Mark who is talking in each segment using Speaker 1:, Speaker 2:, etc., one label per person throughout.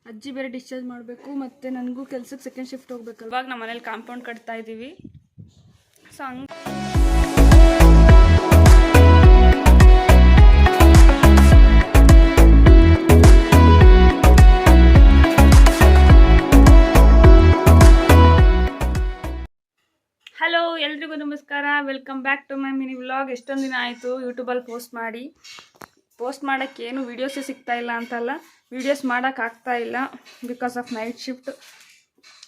Speaker 1: ಅಜ್ಜಿ ಬೇರೆ ಡಿಸ್ಚಾರ್ಜ್ ಮಾಡಬೇಕು, ಮತ್ತು ನನಗೂ ಕೆಲಸಕ್ಕೆ ಸೆಕೆಂಡ್ ಶಿಫ್ಟ್ ಹೋಗ್ಬೇಕಲ್ಲ. ಇವಾಗ ನಮ್ಮ ಮನೇಲಿ ಕಾಂಪೌಂಡ್ ಕಟ್ತಾ ಇದ್ದೀವಿ. ಸೊ ಹಂಗೆ ಹಲೋ, ಎಲ್ರಿಗೂ ನಮಸ್ಕಾರ. Welcome back to my mini vlog. ಎಷ್ಟೊಂದು ದಿನ ಆಯಿತು ಯೂಟ್ಯೂಬಲ್ಲಿ ಪೋಸ್ಟ್ ಮಾಡೋಕ್ಕೇನು ವೀಡಿಯೋಸೇ ಸಿಗ್ತಾಯಿಲ್ಲ ಅಂತಲ್ಲ, ವೀಡಿಯೋಸ್ ಮಾಡೋಕ್ಕಾಗ್ತಾಯಿಲ್ಲ ಬಿಕಾಸ್ ಆಫ್ ನೈಟ್ ಶಿಫ್ಟ್.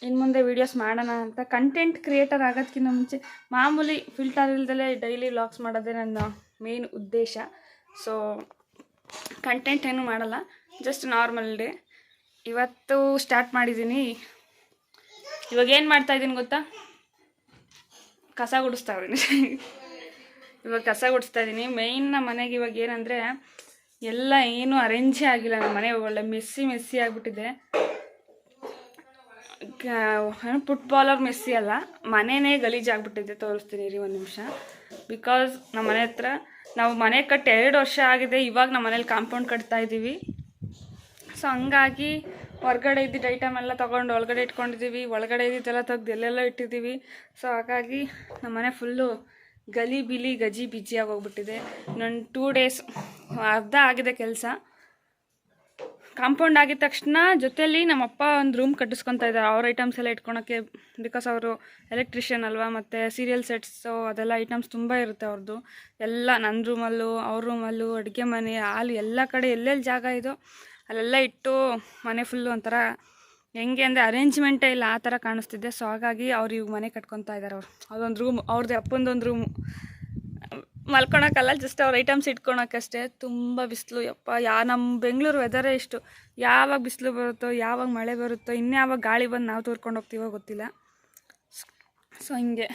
Speaker 1: ಇನ್ನು ಮುಂದೆ ವೀಡಿಯೋಸ್ ಮಾಡೋಣ ಅಂತ, ಕಂಟೆಂಟ್ ಕ್ರಿಯೇಟರ್ ಆಗೋದಕ್ಕಿಂತ ಮುಂಚೆ ಮಾಮೂಲಿ ಫಿಲ್ಟರ್ ಇಲ್ದಲೇ ಡೈಲಿ ವ್ಲಾಗ್ಸ್ ಮಾಡೋದೇ ನನ್ನ ಮೇನ್ ಉದ್ದೇಶ. ಸೊ ಕಂಟೆಂಟ್ ಏನೂ ಮಾಡಲ್ಲ, ಜಸ್ಟ್ ನಾರ್ಮಲ್ ಡೇ. ಇವತ್ತು ಸ್ಟಾರ್ಟ್ ಮಾಡಿದ್ದೀನಿ. ಇವಾಗ ಏನು ಮಾಡ್ತಾಯಿದ್ದೀನಿ ಗೊತ್ತಾ? ಕಸ ಗುಡಿಸ್ತಾ ಇದ್ದೀನಿ. ಮೇಯ್ನ್ ನಮ್ಮ ಮನೆಗೆ ಇವಾಗ ಏನಂದರೆ ಎಲ್ಲ ಏನೂ ಅರೇಂಜೇ ಆಗಿಲ್ಲ. ನಮ್ಮ ಮನೆ ಒಳ್ಳೆ ಮೆಸ್ಸಿ ಆಗಿಬಿಟ್ಟಿದೆ. ಫುಟ್ಬಾಲರ್ ಮೆಸ್ಸಿ ಅಲ್ಲ, ಮನೆಯೇ ಗಲೀಜಾಗ್ಬಿಟ್ಟಿದೆ. ತೋರಿಸ್ತೀನಿ ರೀ ಒಂದು ನಿಮಿಷ. ಬಿಕಾಸ್ ನಮ್ಮ ಮನೆ ಹತ್ರ ನಾವು ಮನೆ ಕಟ್ಟಿ 2 ವರ್ಷ ಆಗಿದೆ. ಇವಾಗ ನಮ್ಮ ಮನೇಲಿ ಕಾಂಪೌಂಡ್ ಕಟ್ತಾ ಇದ್ದೀವಿ. ಸೊ ಹಂಗಾಗಿ ಹೊರಗಡೆ ಇದ್ದಿದ್ದು ಐಟಮ್ ಎಲ್ಲ ತೊಗೊಂಡು ಒಳಗಡೆ ಇಟ್ಕೊಂಡಿದ್ದೀವಿ, ಒಳಗಡೆ ಇದ್ದಿದ್ದೆಲ್ಲ ತೆಗ್ದು ಎಲ್ಲೆಲ್ಲ ಇಟ್ಟಿದ್ದೀವಿ. ಸೊ ಹಾಗಾಗಿ ನಮ್ಮ ಮನೆ ಫುಲ್ಲು ಗಜಿ ಬಿಜಿಯಾಗಿ ಹೋಗ್ಬಿಟ್ಟಿದೆ. ಇನ್ನೊಂದು 2 ಡೇಸ್ ಅರ್ಧ ಆಗಿದೆ ಕೆಲಸ. ಕಾಂಪೌಂಡ್ ಆಗಿದ ತಕ್ಷಣ ಜೊತೆಯಲ್ಲಿ ನಮ್ಮಪ್ಪ ಒಂದು ರೂಮ್ ಕಟ್ಟಿಸ್ಕೊತಾ ಇದ್ದಾರೆ, ಅವ್ರ ಐಟಮ್ಸ್ ಎಲ್ಲ ಇಟ್ಕೊಳಕ್ಕೆ. ಬಿಕಾಸ್ ಅವರು ಎಲೆಕ್ಟ್ರಿಷಿಯನ್ ಅಲ್ವಾ, ಮತ್ತು ಸೀರಿಯಲ್ ಸೆಟ್ಸು ಅದೆಲ್ಲ ಐಟಮ್ಸ್ ತುಂಬ ಇರುತ್ತೆ ಅವ್ರದ್ದು ಎಲ್ಲ. ನನ್ನ ರೂಮಲ್ಲೂ ಅವ್ರ ರೂಮಲ್ಲೂ ಅಡುಗೆ ಮನೆ ಹಾಲು ಎಲ್ಲ ಕಡೆ ಎಲ್ಲೆಲ್ಲಿ ಜಾಗ ಇದೋ ಅಲ್ಲೆಲ್ಲ ಇಟ್ಟು ಮನೆ ಫುಲ್ಲು ಒಂಥರ ಹೆಂಗೆ ಅಂದರೆ ಅರೇಂಜ್ಮೆಂಟೇ ಇಲ್ಲ, ಆ ಥರ ಕಾಣಿಸ್ತಿದ್ದೆ. ಸೊ ಹಾಗಾಗಿ ಅವ್ರು ಇವಾಗ ಮನೆ ಕಟ್ಕೊತಾ ಇದ್ದಾರೆ. ಅದೊಂದು ರೂಮ್, ಅವ್ರದ್ದು ಅಪ್ಪಂದೊಂದು ರೂಮು. ಮಲ್ಕೊಳಕ್ಕಲ್ಲ, ಜಸ್ಟ್ ಅವ್ರ ಐಟಮ್ಸ್ ಇಟ್ಕೊಳಕ್ಕಷ್ಟೇ. ತುಂಬ ಬಿಸಿಲು ಯಪ್ಪ. ನಮ್ಮ ಬೆಂಗಳೂರು ವೆದರೇ ಇಷ್ಟು. ಯಾವಾಗ ಬಿಸಿಲು ಬರುತ್ತೋ, ಯಾವಾಗ ಮಳೆ ಬರುತ್ತೋ, ಇನ್ಯಾವಾಗ ಗಾಳಿ ಬಂದು ನಾವು ತೋರ್ಕೊಂಡು ಹೋಗ್ತೀವೋ ಗೊತ್ತಿಲ್ಲ. ಸೊ ಹಿಂಗೆ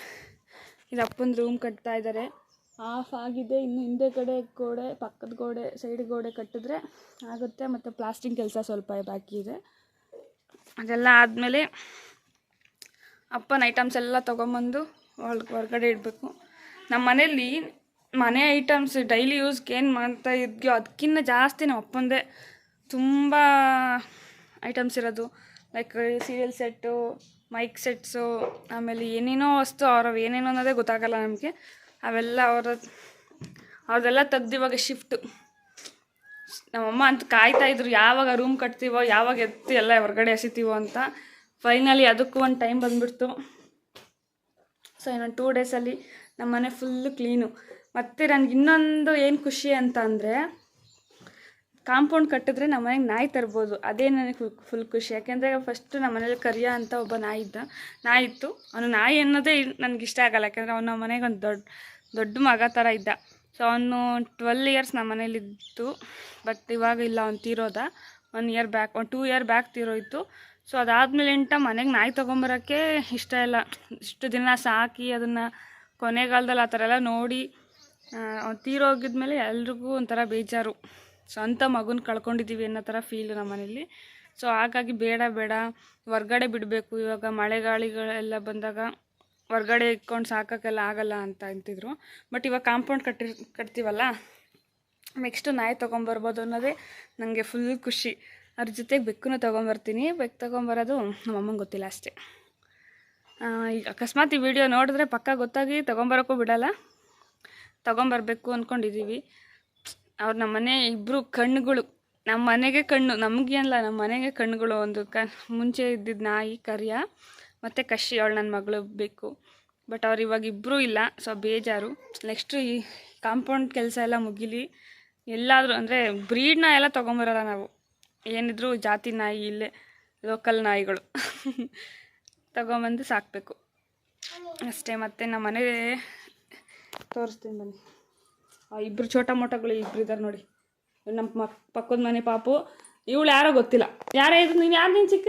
Speaker 1: ಇದು ಅಪ್ಪನ ರೂಮ್ ಕಟ್ತಾ ಇದ್ದಾರೆ. ಆಫ್ ಆಗಿದೆ. ಇನ್ನು ಹಿಂದೆ ಕಡೆ ಗೋಡೆ, ಪಕ್ಕದ ಗೋಡೆ, ಸೈಡ್ ಗೋಡೆ ಕಟ್ಟಿದ್ರೆ ಆಗುತ್ತೆ. ಮತ್ತು ಪ್ಲಾಸ್ಟಿಂಗ್ ಕೆಲಸ ಸ್ವಲ್ಪ ಬಾಕಿ ಇದೆ. ಅದೆಲ್ಲ ಆದಮೇಲೆ ಅಪ್ಪನ ಐಟಮ್ಸ್ ಎಲ್ಲ ತೊಗೊಂಬಂದು ಹೊರಗಡೆ ಇಡಬೇಕು. ನಮ್ಮ ಮನೇಲಿ ಮನೆ ಐಟಮ್ಸ್ ಡೈಲಿ ಯೂಸ್ಗೆ ಏನು ಮಾಡ್ತಾ ಇದ್ಯೋ ಅದಕ್ಕಿಂತ ಜಾಸ್ತಿ ನಮ್ಮ ಅಪ್ಪಂದೇ ತುಂಬ ಐಟಮ್ಸ್ ಇರೋದು. Like serial set, mic sets, ಆಮೇಲೆ ಏನೇನೋ ವಸ್ತು ಅವ್ರವು ಏನೇನೋ ಅನ್ನೋದೇ ಗೊತ್ತಾಗಲ್ಲ ನಮಗೆ. ಅವೆಲ್ಲ ಅವ್ರದ್ದೆಲ್ಲ ತೆಗ್ದು ಇವಾಗ ಶಿಫ್ಟು. ನಮ್ಮಮ್ಮ ಅಂತ ಕಾಯ್ತಾಯಿದ್ರು, ಯಾವಾಗ ರೂಮ್ ಕಟ್ತೀವೋ, ಯಾವಾಗ ಎತ್ತಿ ಎಲ್ಲ ಹೊರಗಡೆ ಎಸಿತೀವೋ ಅಂತ. ಫೈನಲಿ ಅದಕ್ಕೂ ಒಂದು ಟೈಮ್ ಬಂದುಬಿಡ್ತು. ಸೊ ಇನ್ನೊಂದು 2 ಡೇಸಲ್ಲಿ ನಮ್ಮ ಮನೆ ಫುಲ್ಲು ಕ್ಲೀನು. ಮತ್ತು ನನಗೆ ಇನ್ನೊಂದು ಏನು ಖುಷಿ ಅಂತ ಅಂದರೆ, ಕಾಂಪೌಂಡ್ ಕಟ್ಟಿದ್ರೆ ನಮ್ಮ ಮನೆಗೆ ನಾಯಿ ತರ್ಬೋದು. ಅದೇ ನನಗೆ ಫುಲ್ ಖುಷಿ. ಯಾಕೆಂದರೆ ಫಸ್ಟು ನಮ್ಮ ಮನೇಲಿ ಕರಿಯ ಅಂತ ಒಬ್ಬ ನಾಯಿ ಇತ್ತು. ಅವನು ನಾಯಿ ಅನ್ನೋದೇ ನನಗಿಷ್ಟ ಆಗಲ್ಲ, ಯಾಕೆಂದರೆ ಅವನು ನಮ್ಮ ಮನೆಗೆ ಒಂದು ದೊಡ್ಡ ಮಗ ಥರ ಇದ್ದ. ಸೊ ಅವನು 12 ಇಯರ್ಸ್ ನಮ್ಮ ಮನೇಲಿದ್ದು. ಬಟ್ ಇವಾಗ ಇಲ್ಲ, ಅವ್ನು ತೀರೋದ 1 ಇಯರ್ ಬ್ಯಾಕ್, 2 ಇಯರ್ ಬ್ಯಾಕ್ ತೀರೋಯ್ತು. ಸೊ ಅದಾದಮೇಲೆ ಮನೆಗೆ ನಾಯಿ ತೊಗೊಂಬರೋಕ್ಕೆ ಇಷ್ಟ ಇಲ್ಲ. ಇಷ್ಟು ದಿನ ಸಾಕಿ ಅದನ್ನು ಕೊನೆಗಾಲದಲ್ಲಿ ಆ ಥರ ಎಲ್ಲ ನೋಡಿ ಅವ್ನು ತೀರೋಗಿದ್ಮೇಲೆ ಎಲ್ರಿಗೂ ಒಂಥರ ಬೇಜಾರು. ಸ್ವಂತ ಮಗುನ ಕಳ್ಕೊಂಡಿದ್ದೀವಿ ಅನ್ನೋ ಥರ ಫೀಲು ನಮ್ಮ ಮನೇಲಿ. ಸೊ ಹಾಗಾಗಿ ಬೇಡ ಹೊರ್ಗಡೆ ಬಿಡಬೇಕು. ಇವಾಗ ಮಳೆಗಾಳಿಗಳೆಲ್ಲ ಬಂದಾಗ ಹೊರ್ಗಡೆ ಇಟ್ಕೊಂಡು ಸಾಕೋಕ್ಕೆಲ್ಲ ಆಗಲ್ಲ ಅಂತ ಅಂತಿದ್ರು. ಬಟ್ ಇವಾಗ ಕಾಂಪೌಂಡ್ ಕಟ್ತೀವಲ್ಲ, ನೆಕ್ಸ್ಟು ನಾಯಿ ತೊಗೊಂಬರ್ಬೋದು ಅನ್ನೋದೇ ನನಗೆ ಫುಲ್ ಖುಷಿ. ಅದ್ರ ಜೊತೆಗೆ ಬೆಕ್ಕನ್ನು ತೊಗೊಂಬರ್ತೀನಿ. ಬೆಕ್ಕು ತೊಗೊಂಬರೋದು ನಮ್ಮಮ್ಮಂಗೆ ಗೊತ್ತಿಲ್ಲ ಅಷ್ಟೇ. ಈಗ ಅಕಸ್ಮಾತ್ ಈ ವಿಡಿಯೋ ನೋಡಿದ್ರೆ ಪಕ್ಕ ಗೊತ್ತಾಗಿ ತೊಗೊಂಬರೋಕ್ಕೂ ಬಿಡೋಲ್ಲ. ತೊಗೊಂಬರ್ಬೇಕು ಅಂದ್ಕೊಂಡಿದ್ದೀವಿ. ಅವ್ರು ನಮ್ಮ ಮನೆ ಇಬ್ಬರು ಕಣ್ಣುಗಳು, ನಮ್ಮ ಮನೆಗೆ ಕಣ್ಣು, ನಮಗೆ ಅಲ್ಲ ನಮ್ಮ ಮನೆಗೆ ಕಣ್ಣುಗಳು. ಒಂದು ಮುಂಚೆ ಇದ್ದಿದ್ದು ನಾಯಿ ಕರಿಯ, ಮತ್ತು ಕಶಿ ಅವಳು ನನ್ನ ಮಗಳು ಬೇಕು. ಬಟ್ ಅವ್ರು ಇವಾಗ ಇಬ್ಬರೂ ಇಲ್ಲ. ಸೊ ಬೇಜಾರು. ನೆಕ್ಸ್ಟು ಈ ಕಾಂಪೌಂಡ್ ಕೆಲಸ ಎಲ್ಲ ಮುಗಿಲಿ. ಎಲ್ಲಾದರೂ ಅಂದರೆ ಬ್ರೀಡ್ನ ಎಲ್ಲ ತೊಗೊಂಬರೋಲ್ಲ ನಾವು, ಏನಿದ್ರು ಜಾತಿ ನಾಯಿ, ಇಲ್ಲೇ ಲೋಕಲ್ ನಾಯಿಗಳು ತೊಗೊಂಬಂದು ಸಾಕಬೇಕು ಅಷ್ಟೇ. ಮತ್ತು ನಮ್ಮ ಮನೆ ತೋರಿಸ್ತೀನಿ ಬನ್ನಿ. ಇಬ್ಬರು ಚೋಟ ಮೋಟಗಳು ಇಬ್ಬರು ಇದ್ದಾರೆ ನೋಡಿ. ನಮ್ಮ ಪಕ್ಕದ ಮನೆ ಪಾಪು, ಇವಳು ಯಾರೋ ಗೊತ್ತಿಲ್ಲ. ಯಾರೇ ಇದು? ನೀನು ಯಾರು? ನೀನು ಚಿಕ್ಕ?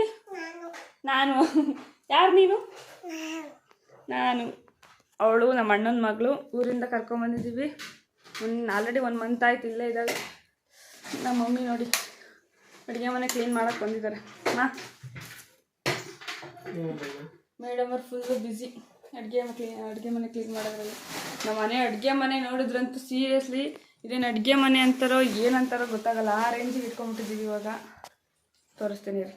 Speaker 1: ನಾನು. ಯಾರು ನೀನು? ನಾನು. ಅವಳು ನಮ್ಮ ಅಣ್ಣನ ಮಗಳು. ಊರಿಂದ ಕರ್ಕೊಂಬಂದಿದ್ದೀವಿ. ಆಲ್ರೆಡಿ 1 ಮಂತ್ ಆಯ್ತು ಇಲ್ಲೇ ಇದ್ದಾಳೆ. ನಮ್ಮ ಮಮ್ಮಿ ನೋಡಿ ಅಡುಗೆ ಮನೆ ಕ್ಲೀನ್ ಮಾಡೋಕ್ಕೆ ಬಂದಿದ್ದಾರೆ. ಮೇಡಮ್ ಅವ್ರು ಫುಲ್ಲು ಬ್ಯುಸಿ ಅಡುಗೆ ಮನೆ ಕ್ಲೀನ್ ಮಾಡೋದ್ರಲ್ಲಿ. ನಮ್ಮ ಮನೆ ಅಡುಗೆ ಮನೆ ನೋಡಿದ್ರಂತೂ ಸೀರಿಯಸ್ಲಿ ಇದೇನು ಅಡುಗೆ ಮನೆ ಅಂತಾರೋ ಏನಂತಾರೋ ಗೊತ್ತಾಗಲ್ಲ, ಆ ರೇಂಜಿಗೆ ಇಟ್ಕೊಂಡ್ಬಿಟ್ಟಿದ್ದೀವಿ ಇವಾಗ. ತೋರಿಸ್ತೀನಿ ರೀ.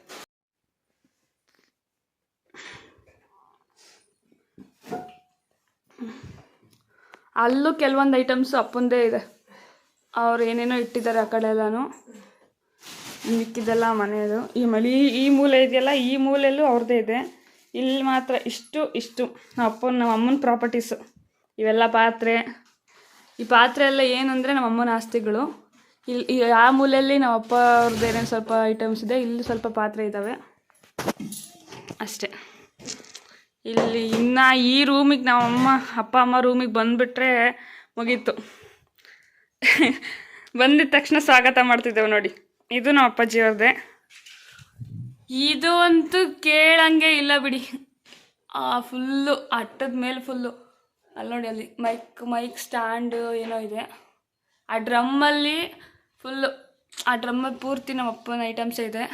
Speaker 1: ಅಲ್ಲೂ ಕೆಲವೊಂದು ಐಟಮ್ಸು ಅಪ್ಪಂದೇ ಇದೆ, ಅವ್ರು ಏನೇನೋ ಇಟ್ಟಿದ್ದಾರೆ ಆ ಕಡೆ ಎಲ್ಲನೂ. ಮಿಕ್ಕಿದೆಲ್ಲ ಮನೆಯದು. ಈ ಮೂಲೆ ಇದೆಯಲ್ಲ, ಈ ಮೂಲೆಯಲ್ಲೂ ಅವ್ರದ್ದೇ ಇದೆ. ಇಲ್ಲಿ ಮಾತ್ರ ಇಷ್ಟು ನಮ್ಮ ಅಮ್ಮನ ಪ್ರಾಪರ್ಟೀಸು ಇವೆಲ್ಲ. ಪಾತ್ರೆ, ಈ ಪಾತ್ರೆ ಎಲ್ಲ ಏನಂದರೆ ನಮ್ಮ ಅಮ್ಮನ ಆಸ್ತಿಗಳು. ಇಲ್ಲಿ ಆ ಮೂಲೆಯಲ್ಲಿ ನಮ್ಮ ಅಪ್ಪ ಅವ್ರದ್ದು ಏನೇನು ಸ್ವಲ್ಪ ಐಟಮ್ಸ್ ಇದೆ, ಇಲ್ಲಿ ಸ್ವಲ್ಪ ಪಾತ್ರೆ ಇದ್ದಾವೆ ಅಷ್ಟೇ. ಇಲ್ಲಿ ಇನ್ನು ಈ ರೂಮಿಗೆ ನಮ್ಮ ಅಪ್ಪ ಅಮ್ಮ ರೂಮಿಗೆ ಬಂದುಬಿಟ್ರೆ ಮುಗೀತು. ಬಂದಿದ ತಕ್ಷಣ ಸ್ವಾಗತ ಮಾಡ್ತಿದ್ದೇವೆ ನೋಡಿ. ಇದು ನಮ್ಮ ಅಪ್ಪಾಜಿ ಅವ್ರದ್ದೇ. ಇದು ಅಂತೂ ಕೇಳಂಗೆ ಇಲ್ಲ ಬಿಡಿ. ಫುಲ್ಲು ಅಟ್ಟದ ಮೇಲೆ ಫುಲ್ಲು ಅಲ್ಲಿ ನೋಡಿ, ಅಲ್ಲಿ ಮೈಕ್ ಸ್ಟ್ಯಾಂಡು ಏನೋ ಇದೆ. ಆ ಡ್ರಮ್ಮಲ್ಲಿ ಫುಲ್ಲು, ಆ ಡ್ರಮ್ಮಲ್ಲಿ ಪೂರ್ತಿ ನಮ್ಮ ಅಪ್ಪನ ಐಟಮ್ಸೇ ಇದೆ.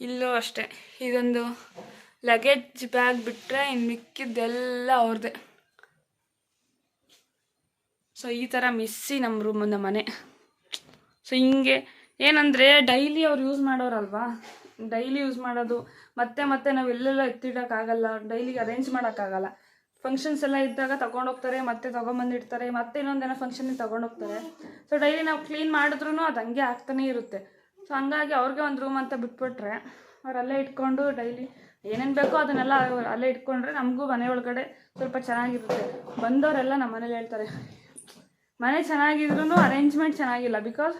Speaker 1: ಇಲ್ಲೂ ಅಷ್ಟೇ, ಇದೊಂದು ಲಗೇಜ್ ಬ್ಯಾಗ್ ಬಿಟ್ಟರೆ ಇನ್ನು ಮಿಕ್ಕಿದ್ದೆಲ್ಲ ಅವ್ರದ್ದೇ. ಸೊ ಈ ಥರ ಮಿಸ್ಸಿ ನಮ್ಮ ಮನೆ. ಸೊ ಹಿಂಗೆ ಏನಂದರೆ ಡೈಲಿ ಅವ್ರು ಯೂಸ್ ಮಾಡೋರಲ್ವಾ, ಡೈಲಿ ಯೂಸ್ ಮಾಡೋದು ಮತ್ತೆ ನಾವು ಎಲ್ಲೆಲ್ಲ ಎತ್ತಿಡೋಕ್ಕಾಗಲ್ಲ, ಡೈಲಿಗೆ ಅರೇಂಜ್ ಮಾಡೋಕ್ಕಾಗಲ್ಲ. ಫಂಕ್ಷನ್ಸ್ ಎಲ್ಲ ಇದ್ದಾಗ ತೊಗೊಂಡೋಗ್ತಾರೆ, ಮತ್ತೆ ತೊಗೊಂಬಂದಿಡ್ತಾರೆ, ಮತ್ತೆ ಇನ್ನೊಂದೇನೋ ಫಂಕ್ಷನ್ಗೆ ತೊಗೊಂಡೋಗ್ತಾರೆ. ಸೊ ಡೈಲಿ ನಾವು ಕ್ಲೀನ್ ಮಾಡಿದ್ರೂ ಅದು ಹಂಗೆ ಆಗ್ತಾನೇ ಇರುತ್ತೆ. ಸೊ ಹಂಗಾಗಿ ಅವ್ರಿಗೆ ಒಂದು ರೂಮ್ ಅಂತ ಬಿಟ್ಬಿಟ್ರೆ ಅವ್ರು ಅಲ್ಲೇ ಇಟ್ಕೊಂಡು ಡೈಲಿ ಏನೇನು ಬೇಕೋ ಅದನ್ನೆಲ್ಲ ಅಲ್ಲೇ ಇಟ್ಕೊಂಡ್ರೆ ನಮಗೂ ಮನೆ ಒಳಗಡೆ ಸ್ವಲ್ಪ ಚೆನ್ನಾಗಿರುತ್ತೆ. ಬಂದವರೆಲ್ಲ ನಮ್ಮ ಮನೇಲಿ ಹೇಳ್ತಾರೆ, ಮನೆ ಚೆನ್ನಾಗಿದ್ರೂ ಅರೇಂಜ್ಮೆಂಟ್ ಚೆನ್ನಾಗಿಲ್ಲ. ಬಿಕಾಸ್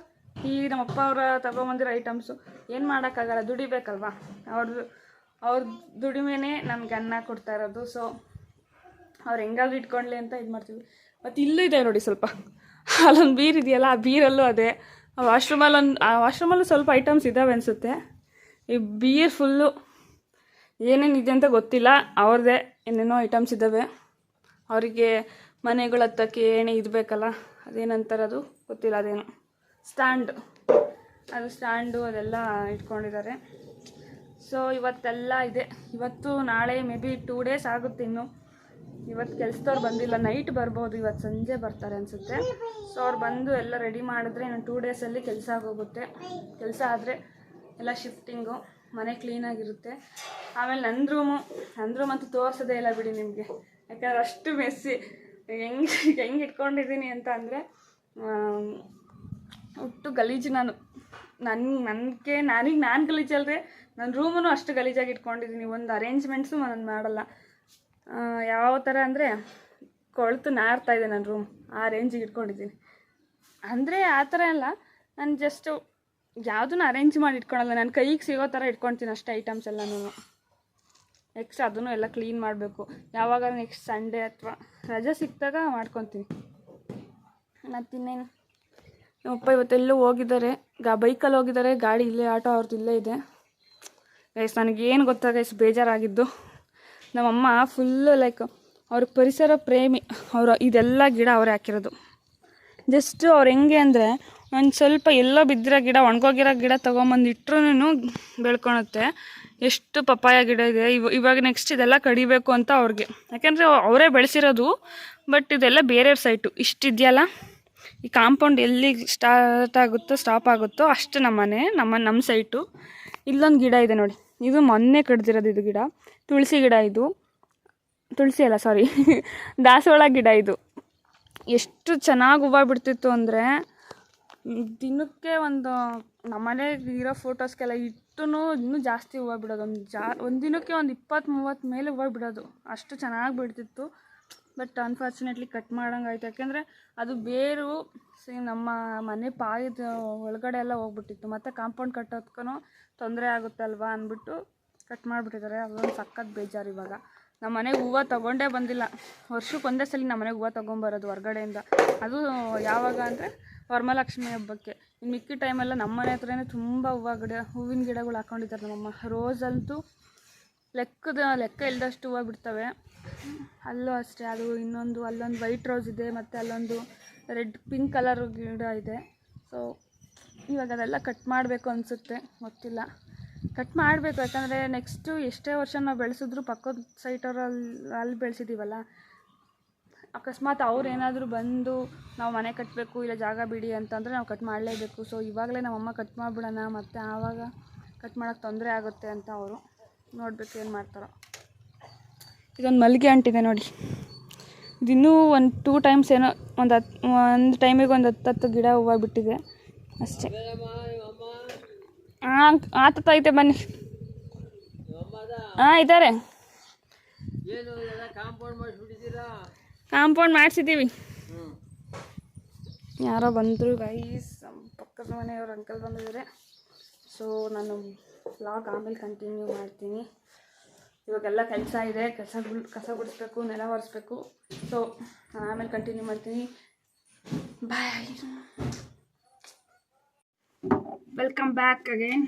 Speaker 1: ಈ ನಮ್ಮಪ್ಪ ಅವರ ತೊಗೊಂಬಂದಿರೋ ಐಟಮ್ಸು ಏನು ಮಾಡೋಕ್ಕಾಗಲ್ಲ, ದುಡಿಬೇಕಲ್ವಾ. ಅವ್ರ ದುಡಿಮೆನೇ ನಮ್ಗೆ ಅನ್ನ ಕೊಡ್ತಾ ಇರೋದು. ಸೊ ಅವ್ರು ಹೆಂಗಾದ್ರೂ ಇಟ್ಕೊಳ್ಳಿ ಅಂತ ಇದು ಮಾಡ್ತೀವಿ. ಮತ್ತು ಇಲ್ಲೂ ಇದೆ ನೋಡಿ, ಸ್ವಲ್ಪ ಅಲ್ಲೊಂದು ಬೀರ್ ಇದೆಯಲ್ಲ, ಆ ಬೀರಲ್ಲೂ ಅದೇ. ಆ ವಾಶ್ರೂಮಲ್ಲೂ ಸ್ವಲ್ಪ ಐಟಮ್ಸ್ ಇದ್ದಾವೆ ಅನಿಸುತ್ತೆ. ಈ ಬೀರ್ ಫುಲ್ಲು ಏನೇನಿದೆ ಅಂತ ಗೊತ್ತಿಲ್ಲ, ಅವ್ರದ್ದೇ ಏನೇನೋ ಐಟಮ್ಸ್ ಇದ್ದಾವೆ. ಅವರಿಗೆ ಮನೆಗಳ ಹತ್ತಕ್ಕೆ ಏಣಿ ಇರಬೇಕಲ್ಲ, ಅದೇನಂತಾರೆ ಅದು ಗೊತ್ತಿಲ್ಲ, ಅದೇನು ಸ್ಟ್ಯಾಂಡು ಅದೆಲ್ಲ ಇಟ್ಕೊಂಡಿದ್ದಾರೆ. ಸೊ ಇವತ್ತೆಲ್ಲ ಇದೆ. ಇವತ್ತು ನಾಳೆ ಮೇ ಬಿ 2 days ಆಗುತ್ತೆ ಇನ್ನು. ಇವತ್ತು ಕೆಲಸದವ್ರು ಬಂದಿಲ್ಲ, ನೈಟ್ ಬರ್ಬೋದು, ಇವತ್ತು ಸಂಜೆ ಬರ್ತಾರೆ ಅನಿಸುತ್ತೆ. ಸೊ ಅವ್ರು ಬಂದು ಎಲ್ಲ ರೆಡಿ ಮಾಡಿದ್ರೆ ಇನ್ನು 2 daysಲ್ಲಿ ಕೆಲಸ ಆಗೋಗುತ್ತೆ. ಕೆಲಸ ಆದರೆ ಎಲ್ಲ ಶಿಫ್ಟಿಂಗು, ಮನೆ ಕ್ಲೀನಾಗಿರುತ್ತೆ. ಆಮೇಲೆ ನನ್ನ ರೂಮ್ ಅಂತೂ ತೋರಿಸೋದೇ ಇಲ್ಲ ಬಿಡಿ ನಿಮಗೆ, ಯಾಕಂದ್ರೆ ಅಷ್ಟು ಮೆಸ್ಸಿ. ಹೆಂಗೆ ಇಟ್ಕೊಂಡಿದ್ದೀನಿ ಅಂತ ಅಂದರೆ ಒಟ್ಟು ಗಲೀಜು. ನಾನು ಗಲೀಜಲ್ಲದೆ ನನ್ನ ರೂಮನ್ನು ಅಷ್ಟು ಗಲೀಜಾಗಿ ಇಟ್ಕೊಂಡಿದ್ದೀನಿ. ಒಂದು ಅರೇಂಜ್ಮೆಂಟ್ಸು ನಾನು ಮಾಡಲ್ಲ. ಯಾವ ಥರ ಅಂದರೆ ಕೊಳ್ತು ನಾರ್ತಾಯಿದೆ ನನ್ನ ರೂಮ್, ಆ ರೇಂಜಿಗೆ ಇಟ್ಕೊಂಡಿದ್ದೀನಿ. ಅಂದರೆ ಆ ಥರ ಎಲ್ಲ ನಾನು ಜಸ್ಟು ಯಾವುದನ್ನು ಅರೇಂಜ್ ಮಾಡಿ ಇಟ್ಕೊಳಲ್ಲ, ನನ್ನ ಕೈಗೆ ಸಿಗೋ ಥರ ಇಟ್ಕೊಳ್ತೀನಿ ಅಷ್ಟೇ ಐಟಮ್ಸ್ ಎಲ್ಲನೂ. ನೆಕ್ಸ್ಟ್ ಅದನ್ನು ಎಲ್ಲ ಕ್ಲೀನ್ ಮಾಡಬೇಕು. ಯಾವಾಗ ನೆಕ್ಸ್ಟ್ ಸಂಡೇ ಅಥವಾ ರಜೆ ಸಿಕ್ಕಿದಾಗ ಮಾಡ್ಕೊತೀನಿ. ಮತ್ತಿನ್ನೇನು, ನಮ್ಮಪ್ಪ ಇವತ್ತೆಲ್ಲೂ ಹೋಗಿದ್ದಾರೆ, ಬೈಕಲ್ಲಿ ಹೋಗಿದ್ದಾರೆ. ಗಾಡಿ ಇಲ್ಲೇ, ಆಟೋ ಅವ್ರದ್ದು ಇಲ್ಲೇ ಇದೆ. ಗೈಸ್ ನನಗೇನು ಗೊತ್ತಾ ಗೈಸ್ ಬೇಜಾರಾಗಿದ್ದು, ನಮ್ಮಮ್ಮ ಫುಲ್ಲು ಲೈಕ್ ಅವ್ರ ಪರಿಸರ ಪ್ರೇಮಿ. ಇದೆಲ್ಲ ಗಿಡ ಅವರೇ ಹಾಕಿರೋದು. ಜಸ್ಟ್ ಅವ್ರು ಹೆಂಗೆ ಅಂದರೆ ಒಂದು ಸ್ವಲ್ಪ ಎಲ್ಲೋ ಬಿದ್ದಿರೋ ಗಿಡ, ಒಣಗೋಗಿರೋ ಗಿಡ ತೊಗೊಂಬಂದು ಇಟ್ರೂ ಬೆಳ್ಕೊಳುತ್ತೆ. ಎಷ್ಟು ಪಪ್ಪಾಯ ಗಿಡ ಇದೆ. ಇವಾಗ ನೆಕ್ಸ್ಟ್ ಇದೆಲ್ಲ ಕಡಿಬೇಕು ಅಂತ ಅವ್ರಿಗೆ, ಯಾಕೆಂದರೆ ಅವರೇ ಬೆಳೆಸಿರೋದು. ಬಟ್ ಇದೆಲ್ಲ ಬೇರೆಯವ್ರ ಸೈಟು. ಇಷ್ಟಿದೆಯಲ್ಲ, ಈ ಕಾಂಪೌಂಡ್ ಎಲ್ಲಿ ಸ್ಟಾಪ್ ಆಗುತ್ತೋ ಅಷ್ಟು ನಮ್ಮ ಸೈಟು. ಇಲ್ಲೊಂದು ಗಿಡ ಇದೆ ನೋಡಿ, ಇದು ಮೊನ್ನೆ ಕಡ್ದಿರೋದು. ಇದು ಗಿಡ ತುಳಸಿ ಗಿಡ. ಇದು ತುಳಸಿ ಅಲ್ಲ, ಸಾರಿ, ದಾಸವಾಳ ಗಿಡ. ಇದು ಎಷ್ಟು ಚೆನ್ನಾಗಿ ಹೂವು ಬಿಡ್ತಿತ್ತು ಅಂದರೆ, ದಿನಕ್ಕೆ ಒಂದು ನಮ್ಮನೆಗೆ ಇರೋ ಫೋಟೋಸ್ಗೆಲ್ಲ ಇಟ್ಟು ಇನ್ನೂ ಜಾಸ್ತಿ ಹೂವು ಬಿಡೋದು. ಒಂದು ದಿನಕ್ಕೆ ಒಂದು 20-30 ಮೇಲೆ ಹೂವು ಬಿಡೋದು, ಅಷ್ಟು ಚೆನ್ನಾಗಿ ಬಿಡ್ತಿತ್ತು. ಬಟ್ ಅನ್ಫಾರ್ಚುನೇಟ್ಲಿ ಕಟ್ ಮಾಡೋಂಗಾಯ್ತು. ಯಾಕೆಂದರೆ ಅದು ಬೇರು ನಮ್ಮ ಮನೆ ಪಾಯದ ಒಳಗಡೆ ಎಲ್ಲ ಹೋಗ್ಬಿಟ್ಟಿತ್ತು. ಮತ್ತು ಕಾಂಪೌಂಡ್ ಕಟ್ಟೋದಕ್ಕೂ ತೊಂದರೆ ಆಗುತ್ತಲ್ವ ಅಂದ್ಬಿಟ್ಟು ಕಟ್ ಮಾಡಿಬಿಟ್ಟಿದ್ದಾರೆ. ಅದೊಂದು ಸಖತ್ ಬೇಜಾರು. ಇವಾಗ ನಮ್ಮ ಮನೆಗೆ ಹೂವು ತೊಗೊಂಡೇ ಬಂದಿಲ್ಲ. ವರ್ಷಕ್ಕೆ ಒಂದೇ ಸಲ ನಮ್ಮ ಮನೆಗೆ ಹೂವು ತೊಗೊಂಬರೋದು ಹೊರಗಡೆಯಿಂದ. ಅದು ಯಾವಾಗ ಅಂದರೆ ವರಮಹಾಲಕ್ಷ್ಮಿ ಹಬ್ಬಕ್ಕೆ. ಇನ್ನು ಮಿಕ್ಕಿ ಟೈಮೆಲ್ಲ ನಮ್ಮ ಮನೆ ಹತ್ರನೇ ತುಂಬ ಹೂವಿನ ಗಿಡಗಳು ಹಾಕ್ಕೊಂಡಿದ್ದಾರೆ ನಮ್ಮಮ್ಮ. ರೋಸಂತೂ ಲೆಕ್ಕ ಇಲ್ಲದಷ್ಟು ಹೂವು ಬಿಡ್ತವೆ. ಅಲ್ಲೂ ಅಷ್ಟೇ, ಅದು ಇನ್ನೊಂದು ಅಲ್ಲೊಂದು ವೈಟ್ ರೋಸ್ ಇದೆ, ಮತ್ತು ಅಲ್ಲೊಂದು ಪಿಂಕ್ ಕಲರ್ ಗಿಡ ಇದೆ. ಸೊ ಇವಾಗ ಅದೆಲ್ಲ ಕಟ್ ಮಾಡಬೇಕು ಅನಿಸುತ್ತೆ, ಗೊತ್ತಿಲ್ಲ. ಕಟ್ ಮಾಡಬೇಕು, ಯಾಕಂದರೆ ನೆಕ್ಸ್ಟು ಎಷ್ಟೇ ವರ್ಷ ನಾವು ಬೆಳೆಸಿದ್ರು ಪಕ್ಕದ ಅಲ್ಲಿ ಬೆಳೆಸಿದ್ದೀವಲ್ಲ, ಅಕಸ್ಮಾತ್ ಅವ್ರು ಏನಾದರೂ ಬಂದು ನಾವು ಮನೆ ಕಟ್ಟಬೇಕು ಇಲ್ಲ ಜಾಗ ಬಿಡಿ ಅಂತಂದರೆ ನಾವು ಕಟ್ ಮಾಡಲೇಬೇಕು. ಸೊ ಇವಾಗಲೇ ನಮ್ಮಮ್ಮ ಕಟ್ ಮಾಡಿಬಿಡೋಣ, ಮತ್ತು ಆವಾಗ ಕಟ್ ಮಾಡೋಕ್ಕೆ ತೊಂದರೆ ಆಗುತ್ತೆ ಅಂತ ಅವರು ನೋಡಬೇಕು ಏನು ಮಾಡ್ತಾರೋ. ಇದೊಂದು ಮಲ್ಲಿಗೆ ಅಂಟಿದೆ ನೋಡಿ, ಇದಿನ್ನೂ 1-2 ಟೈಮ್ಸ್ ಏನೋ ಒಂದು ಟೈಮಿಗೆ ಒಂದು 10 ಗಿಡ ಹೂವು ಬಿಟ್ಟಿದೆ ಅಷ್ಟೇ. ಹಾಂ ಆತೈತೆ ಬನ್ನಿ. ಹಾಂ ಇದ್ದಾರೆ, ಕಾಂಪೌಂಡ್ ಮಾಡಿಸಿದ್ದೀವಿ. ಯಾರೋ ಬಂದರು ಗೈಸ್, ಪಕ್ಕದ ಮನೆಯವ್ರ ಅಂಕಲ್ ಬಂದಿದ್ದಾರೆ. ಸೊ ನಾನು ವ್ಲಾಗ್ ಆಮೇಲೆ ಕಂಟಿನ್ಯೂ ಮಾಡ್ತೀನಿ. ಇವಾಗೆಲ್ಲ ಕೆಲಸ ಇದೆ, ಕಸ ಗುಡಿಸ್ಬೇಕು, ನೆಲ ಒರೆಸ್ಬೇಕು. ಸೊ ನಾನು ಆಮೇಲೆ ಕಂಟಿನ್ಯೂ ಮಾಡ್ತೀನಿ. ಬಾಯ್. Welcome back again.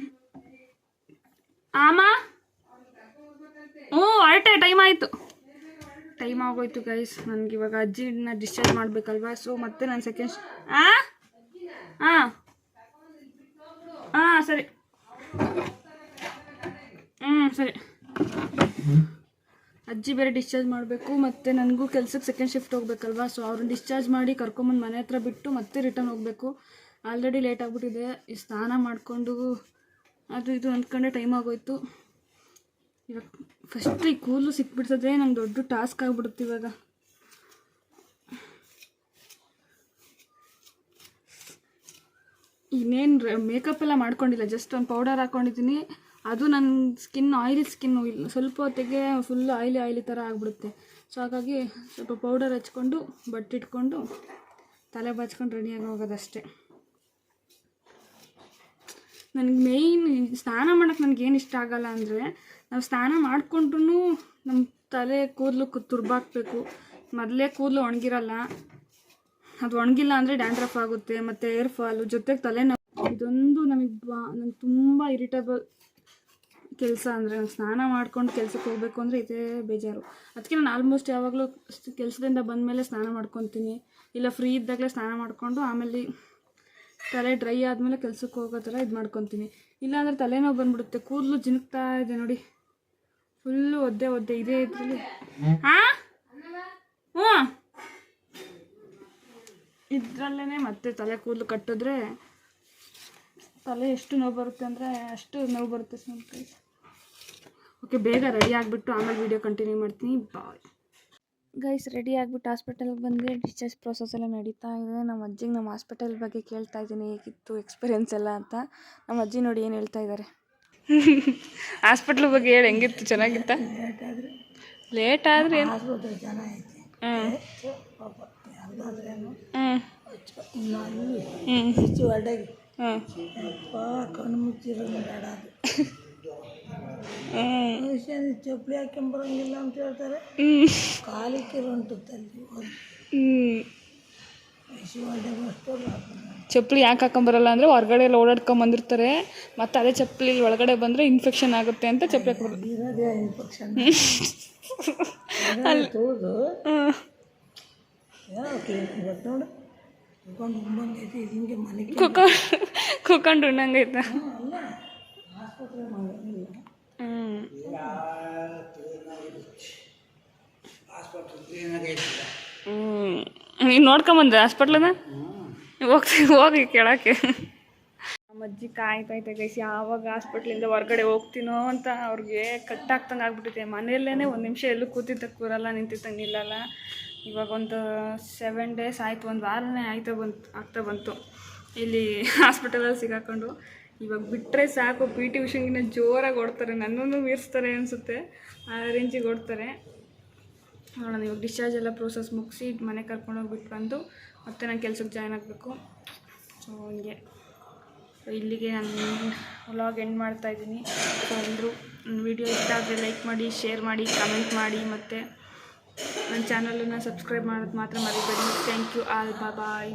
Speaker 1: ಹೊರಟೆ, ಟೈಮ್ ಆಗೋಯ್ತು ಗೈಸ್. ನನಗೆ ಇವಾಗ ಅಜ್ಜಿನ ಡಿಸ್ಚಾರ್ಜ್ ಮಾಡಬೇಕಲ್ವಾ. ಸೊ ಮತ್ತೆ ನಾನು ಸೆಕೆಂಡ್ ಸರಿ ಸರಿ. ಅಜ್ಜಿ ಬೇರೆ ಡಿಸ್ಚಾರ್ಜ್ ಮಾಡಬೇಕು, ಮತ್ತು ನನಗೂ ಕೆಲ್ಸಕ್ಕೆ ಸೆಕೆಂಡ್ ಶಿಫ್ಟ್ ಹೋಗ್ಬೇಕಲ್ವಾ. ಸೊ ಅವ್ರನ್ನ ಡಿಸ್ಚಾರ್ಜ್ ಮಾಡಿ ಕರ್ಕೊಂಬಂದು ಮನೆ ಹತ್ರ ಬಿಟ್ಟು ಮತ್ತೆ ರಿಟರ್ನ್ ಹೋಗಬೇಕು. ಆಲ್ರೆಡಿ ಲೇಟ್ ಆಗಿಬಿಟ್ಟಿದೆ. ಈ ಸ್ನಾನ ಮಾಡಿಕೊಂಡು ಅದು ಇದು ಅಂದ್ಕೊಂಡೆ ಟೈಮ್ ಆಗೋಯ್ತು. ಇವಾಗ ಫಸ್ಟ್ ಈ ಕೂದಲು ಸಿಕ್ಬಿಡ್ತದೆ, ನಂಗೆ ದೊಡ್ಡ ಟಾಸ್ಕ್ ಆಗಿಬಿಡುತ್ತೆ ಇವಾಗ. ಇನ್ನೇನು ಮೇಕಪ್ ಎಲ್ಲ ಮಾಡ್ಕೊಂಡಿಲ್ಲ, ಜಸ್ಟ್ ಒಂದು ಪೌಡರ್ ಹಾಕ್ಕೊಂಡಿದ್ದೀನಿ. ಅದು ನನ್ನ ಆಯಿಲಿ ಸ್ಕಿನ್ನು, ಇಲ್ಲ ಸ್ವಲ್ಪ ಹೊತ್ತಿಗೆ ಫುಲ್ ಆಯಿಲಿ ಥರ ಆಗಿಬಿಡುತ್ತೆ. ಸೊ ಹಾಗಾಗಿ ಸ್ವಲ್ಪ ಪೌಡರ್ ಹಚ್ಕೊಂಡು ಬಟ್ಟೆ ಇಟ್ಕೊಂಡು ತಲೆ ಬಾಚ್ಕೊಂಡು ರೆಡಿಯಾಗಿ ಹೋಗೋದಷ್ಟೇ. ನನಗೆ ಮೇಯ್ನ್ ಸ್ನಾನ ಮಾಡೋಕ್ಕೆ ನನಗೇನು ಇಷ್ಟ ಆಗಲ್ಲ ಅಂದರೆ, ನಾವು ಸ್ನಾನ ಮಾಡಿಕೊಂಡ್ರೂ ನಮ್ಮ ತಲೆ ಕೂದಲು ತುರ್ಬಾಕಬೇಕು. ಮೊದಲೇ ಕೂದಲು ಒಣಗಿರಲ್ಲ, ಅದು ಒಣಗಿಲ್ಲ ಅಂದರೆ ಡ್ಯಾಂಡ್ರಫ್ ಆಗುತ್ತೆ, ಮತ್ತು ಏರ್ ಫಾಲು, ಜೊತೆಗೆ ತಲೆನೋವು. ಇದೊಂದು ನಂಗೆ ತುಂಬ ಇರಿಟೇಬಲ್ ಕೆಲಸ. ಅಂದರೆ ನಾನು ಸ್ನಾನ ಮಾಡ್ಕೊಂಡು ಕೆಲ್ಸಕ್ಕೆ ಹೋಗಬೇಕು ಅಂದರೆ ಇದೇ ಬೇಜಾರು. ಅದಕ್ಕೆ ನಾನು ಆಲ್ಮೋಸ್ಟ್ ಯಾವಾಗಲೂ ಕೆಲಸದಿಂದ ಬಂದಮೇಲೆ ಸ್ನಾನ ಮಾಡ್ಕೊತೀನಿ, ಇಲ್ಲ ಫ್ರೀ ಇದ್ದಾಗಲೇ ಸ್ನಾನ ಮಾಡಿಕೊಂಡು ಆಮೇಲೆ ತಲೆ ಡ್ರೈ ಆದಮೇಲೆ ಕೆಲ್ಸಕ್ಕೆ ಹೋಗೋ ಥರ ಇದು ಮಾಡ್ಕೊತೀನಿ. ಇಲ್ಲಾಂದರೆ ತಲೆನೋವು ಬಂದ್ಬಿಡುತ್ತೆ. ಕೂದಲು ಜಿನುಕ್ತಾ ಇದೆ ನೋಡಿ, ಫುಲ್ಲು ಒದ್ದೆ ಇದೇ ಇದರಲ್ಲಿ. ಇದರಲ್ಲೇ ಮತ್ತೆ ತಲೆ ಕೂದಲು ಕಟ್ಟಿದ್ರೆ ತಲೆ ಎಷ್ಟು ನೋವು ಬರುತ್ತೆ ಅಂದರೆ ಅಷ್ಟು ನೋವು ಬರುತ್ತೆ. ಓಕೆ, ಬೇಗ ರೆಡಿ ಆಗಿಬಿಟ್ಟು ಆಮೇಲೆ ವೀಡಿಯೋ ಕಂಟಿನ್ಯೂ ಮಾಡ್ತೀನಿ. Bye guys. ರೆಡಿ ಆಗಿಬಿಟ್ಟು ಹಾಸ್ಪಿಟಲ್ಗೆ ಬಂದರೆ ಡಿಸ್ಚಾರ್ಜ್ ಪ್ರೊಸೆಸ್ ಎಲ್ಲ ನಡೀತಾ ಇದೆ. ನಮ್ಮ ಅಜ್ಜಿಗೆ ನಮ್ಮ ಹಾಸ್ಪಿಟಲ್ ಬಗ್ಗೆ ಕೇಳ್ತಾ ಇದ್ದೀನಿ, ಹೇಗಿತ್ತು ಎಕ್ಸ್ಪೀರಿಯೆನ್ಸ್ ಎಲ್ಲ ಅಂತ. ನಮ್ಮ ಅಜ್ಜಿ ನೋಡಿ ಏನು ಹೇಳ್ತಾ ಇದ್ದಾರೆ. ಹಾಸ್ಪಿಟ್ಲ್ ಬಗ್ಗೆ ಹೇಳಿ, ಹೆಂಗಿತ್ತು? ಚೆನ್ನಾಗಿತ್ತಾ? ಲೇಟ್ ಆದರೆ
Speaker 2: ಕಣ್ಣು ಮುಚ್ಚಿರೋ ಬೇಡ, ಚಪ್ಪಲಿ ಹಾಕೊಂಬರಂಗಿಲ್ಲ ಅಂತ ಹೇಳ್ತಾರೆ. ಕಾಲಿಕ್ಕಿರುಂಟಲ್ಲಿ
Speaker 1: ಚಪ್ಪಲಿ ಯಾಕೆ ಹಾಕೊಂಬರಲ್ಲ ಅಂದರೆ ಹೊರಗಡೆ ಎಲ್ಲ ಓಡಾಡ್ಕೊಂಬಂದಿರ್ತಾರೆ, ಮತ್ತು ಅದೇ ಚಪ್ಪಲಿ ಒಳಗಡೆ ಬಂದರೆ ಇನ್ಫೆಕ್ಷನ್ ಆಗುತ್ತೆ ಅಂತ ಚಪ್ಪಲಿ ಹಾಕೊಂಬರೋದು.
Speaker 2: ಇರೋದೇ ಇನ್ಫೆಕ್ಷನ್ ಅಲ್ಲಿ ತೋದು ಇವತ್ತು ನೋಡು ಕುಕೊಂಡು ಉಣ್ಣಂಗೈತೆ. ಇದು ಹಿಂಗೆ ಮನೆಗೆ
Speaker 1: ಕುಕೊಂಡು ಉಣ್ಣಂಗೈತೆ.
Speaker 2: ಅಲ್ಲ ಆಸ್ಪತ್ರೆ ಮಾಡಿಲ್ಲ.
Speaker 1: ನೀನು ನೋಡ್ಕೊಂಬಂದೆ ಹಾಸ್ಪಿಟ್ಲನ್ನ? ಹೋಗಿ ಕೇಳೋಕ್ಕೆ. ನಮ್ಮ ಅಜ್ಜಿ ಕಾಯ್ತೈತೆ ಗೈಸ್, ಯಾವಾಗ ಹಾಸ್ಪಿಟ್ಲಿಂದ ಹೊರಗಡೆ ಹೋಗ್ತೀನೋ ಅಂತ. ಅವ್ರಿಗೆ ಕಟ್ಟಾಗ್ತಂಗೆ ಆಗ್ಬಿಟ್ಟಿದೆ. ಮನೆಯಲ್ಲೇ 1 ನಿಮಿಷ ಎಲ್ಲೂ ಕೂರಲ್ಲ, ನಿಂತಿದ್ದಂಗೆ ನಿಲ್ಲಲ್ಲ. ಇವಾಗ ಒಂದು 7 ಡೇಸ್ ಆಯಿತು, 1 ವಾರನೇ ಆಗ್ತಾ ಬಂತು ಇಲ್ಲಿ ಹಾಸ್ಪಿಟಲಲ್ಲಿ ಸಿಗಾಕೊಂಡು. ಇವಾಗ ಬಿಟ್ಟರೆ ಸಾಕು, PT ಉಷಂಗಿನ ಜೋರಾಗಿ ಓಡ್ತಾರೆ, ನನ್ನನ್ನು ಮೀರಿಸ್ತಾರೆ ಅನಿಸುತ್ತೆ, ಆ ರೇಂಜಿಗೆ ಓಡ್ತಾರೆ. ನೋಡೋಣ, ಇವಾಗ ಡಿಸ್ಚಾರ್ಜ್ ಎಲ್ಲ ಪ್ರೋಸೆಸ್ ಮುಗಿಸಿ ಮನೆ ಕರ್ಕೊಂಡೋಗ್ಬಿಟ್ಟು ಬಂದು ಮತ್ತೆ ನಾನು ಕೆಲ್ಸಕ್ಕೆ ಜಾಯ್ನ್ ಆಗಬೇಕು. ಸೊ ಹಂಗೆ ಇಲ್ಲಿಗೆ ನಾನು ವ್ಲಾಗ್ ಎಂಡ್ ಮಾಡ್ತಾಯಿದ್ದೀನಿ. ಸೊ ಎಲ್ಲರೂ ನನ್ನ ವಿಡಿಯೋ ಇಷ್ಟ ಆದರೆ ಲೈಕ್ ಮಾಡಿ, ಶೇರ್ ಮಾಡಿ, ಕಮೆಂಟ್ ಮಾಡಿ, ಮತ್ತು ನನ್ನ ಚಾನಲನ್ನು ಸಬ್ಸ್ಕ್ರೈಬ್ ಮಾಡೋದು ಮಾತ್ರ ಮರಿಬೇಡಿ. Thank you all, bye.